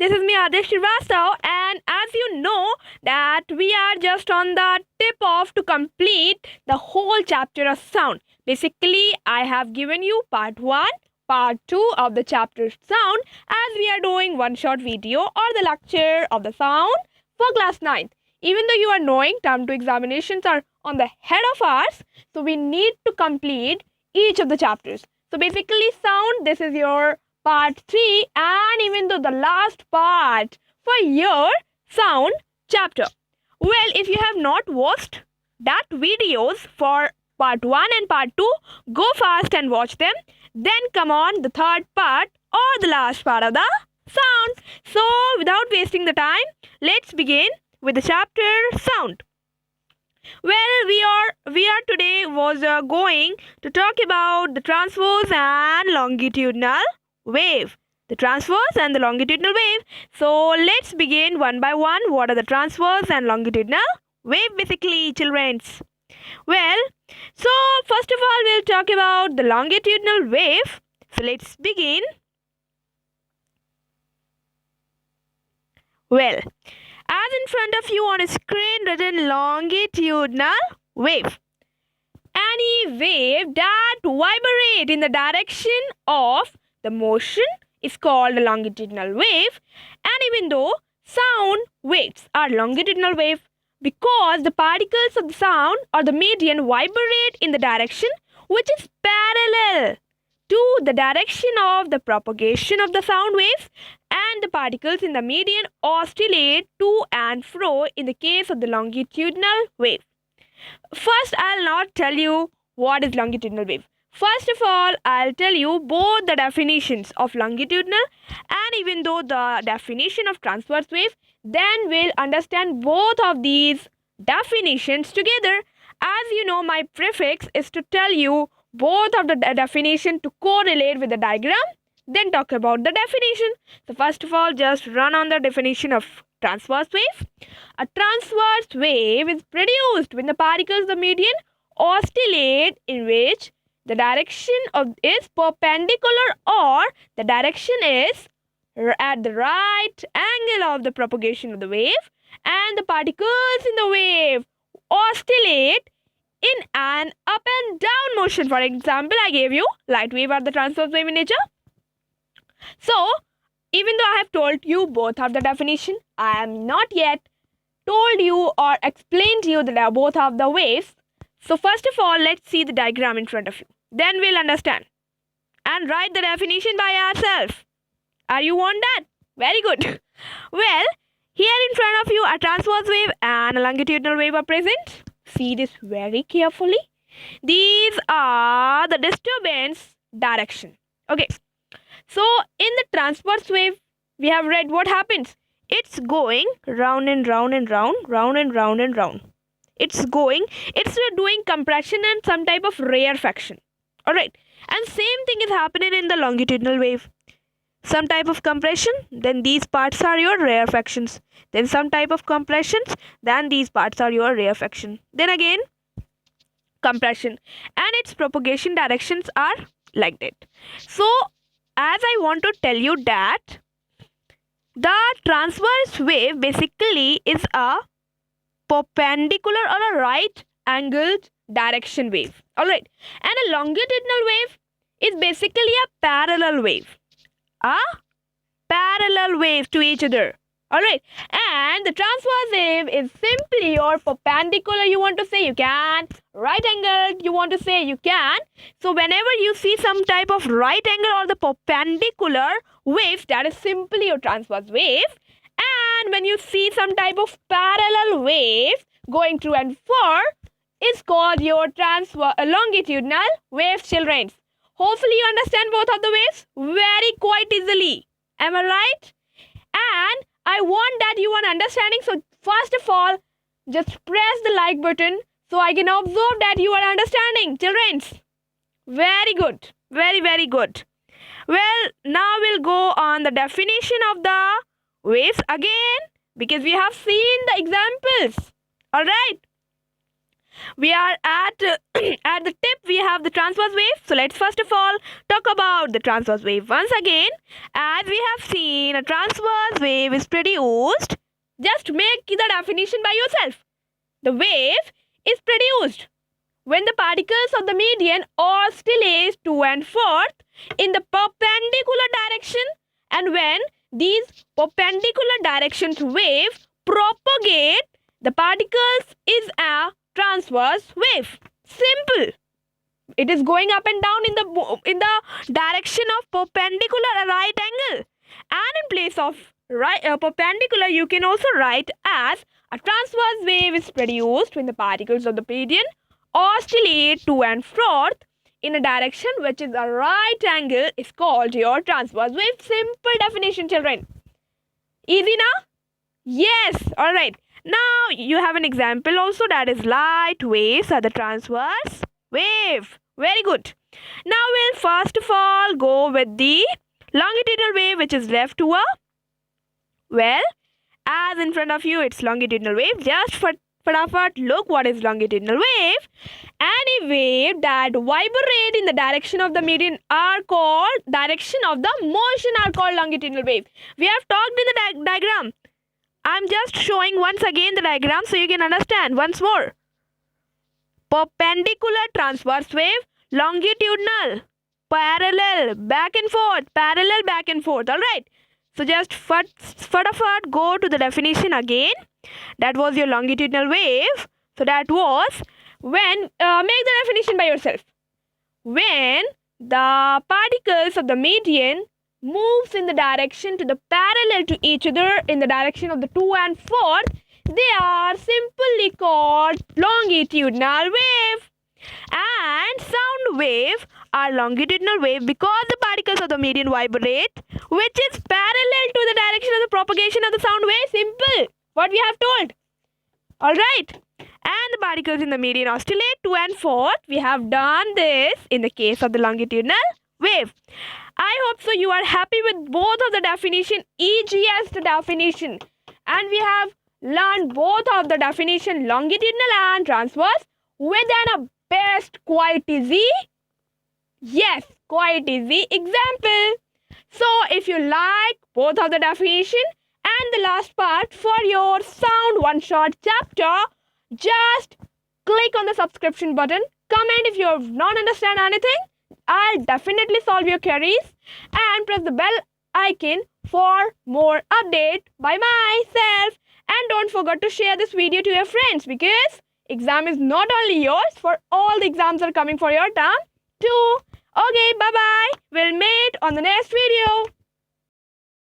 this is me Adesh Srivastav, and as you know that we are just on the tip of to complete the whole chapter of sound. Basically, I have given you part 1, part 2 of the chapter sound as we are doing one short video or the lecture of the sound for class 9th. Even though you are knowing term 2 examinations are on the head of us, so we need to complete each of the chapters. So basically sound, this is your part 3 and even though the last part for your sound chapter. Well, if you have not watched that videos for part 1 and part 2, go fast and watch them. Then come on the third part or the last part of the sound. So without wasting the time, let's begin with the chapter sound. Well, we are today was going to talk about the transverse and longitudinal wave. The transverse and the longitudinal wave. So let's begin one by one. What are the transverse and longitudinal wave basically, children? Well, so first of all we'll talk about the longitudinal wave. So let's begin. Well, as in front of you on a screen written longitudinal wave. Any wave that vibrate in the direction of the motion is called a longitudinal wave, and even though sound waves are longitudinal wave because the particles of the sound or the medium vibrate in the direction which is parallel to the direction of the propagation of the sound waves, and the particles in the median oscillate to and fro in the case of the longitudinal wave. First, I'll not tell you what is longitudinal wave. First of all, I'll tell you both the definitions of longitudinal and even though the definition of transverse wave. Then we'll understand both of these definitions together. As you know, my prefix is to tell you both of the definition to correlate with the diagram, then talk about the definition. So first of all, just run on the definition of transverse wave. A transverse wave is produced when the particles of the medium oscillate in which the direction is perpendicular or the direction is at the right angle of the propagation of the wave, and the particles in the wave oscillate in an up and down motion. For example, I gave you light wave are the transverse wave in nature. So, even though I have told you both of the definition, I am not yet told you or explained to you that both of the waves. So, first of all, let's see the diagram in front of you. Then we'll understand and write the definition by ourselves. Are you on that? Very good. Well, here in front of you, a transverse wave and a longitudinal wave are present. See this very carefully. These are the disturbance direction. Okay. So, in the transverse wave, we have read what happens. It's going round and round and round, round and round and round. It's doing compression and some type of rarefaction. Alright. And same thing is happening in the longitudinal wave. Some type of compression, then these parts are your rarefactions. Then some type of compressions, then these parts are your rarefaction. Then again, compression. And its propagation directions are like that. So, as I want to tell you that the transverse wave basically is a perpendicular or a right angled direction wave. Alright. And a longitudinal wave is basically a parallel wave. A parallel wave to each other. Alright. And the transverse wave is simply your perpendicular, you want to say you can. Right angle, you want to say you can. So whenever you see some type of right angle or the perpendicular waves, that is simply your transverse wave. And when you see some type of parallel wave going through and far, is called your longitudinal wave, children. Hopefully you understand both of the waves very quite easily. Am I right? And I want that you are understanding. So first of all, just press the like button so I can observe that you are understanding, children. Very good. Very, very good. Well, now we'll go on the definition of the waves again because we have seen the examples. Alright. We are at at the tip. We have the transverse wave. So let's first of all talk about the transverse wave once again. As we have seen, a transverse wave is produced. Just make the definition by yourself. The wave is produced when the particles of the median oscillate to and forth in the perpendicular direction, and when these perpendicular directions wave propagate, the particles is a transverse wave. Simple. It is going up and down in the direction of perpendicular right angle, and in place of perpendicular you can also write as a transverse wave is produced when the particles of the median oscillate to and forth in a direction which is a right angle is called your transverse wave. Simple definition, children. Easy now? Yes. Alright. Now you have an example also, that is light waves are the transverse wave. Very good. Now we'll first of all go with the longitudinal wave, which is left to a, well, as in front of you it's longitudinal wave. Just for look what is longitudinal wave. Any wave that vibrate in the direction of the median are called, direction of the motion are called longitudinal wave. We have talked in the diagram. I'm just showing once again the diagram so you can understand once more. Perpendicular transverse wave, longitudinal, parallel, back and forth, parallel, back and forth. Alright. So just go to the definition again. That was your longitudinal wave. So that was when, make the definition by yourself. When the particles of the median moves in the direction to the parallel to each other in the direction of the to and forth, they are simply called longitudinal wave. And sound wave are longitudinal wave because the particles of the median vibrate, which is parallel to the direction of the propagation of the sound wave. Simple. What we have told. Alright. And the particles in the median oscillate to and forth. We have done this in the case of the longitudinal wave. I hope so you are happy with both of the definition, easiest definition. And we have learned both of the definition, longitudinal and transverse, within a best quite easy, yes, quite easy example. So if you like both of the definition and the last part for your sound one-shot chapter, just click on the subscription button, comment if you have not understand anything. I'll definitely solve your queries, and press the bell icon for more update by myself. And don't forget to share this video to your friends, because exam is not only yours, for all the exams are coming for your term too. Okay, bye-bye. We'll meet on the next video.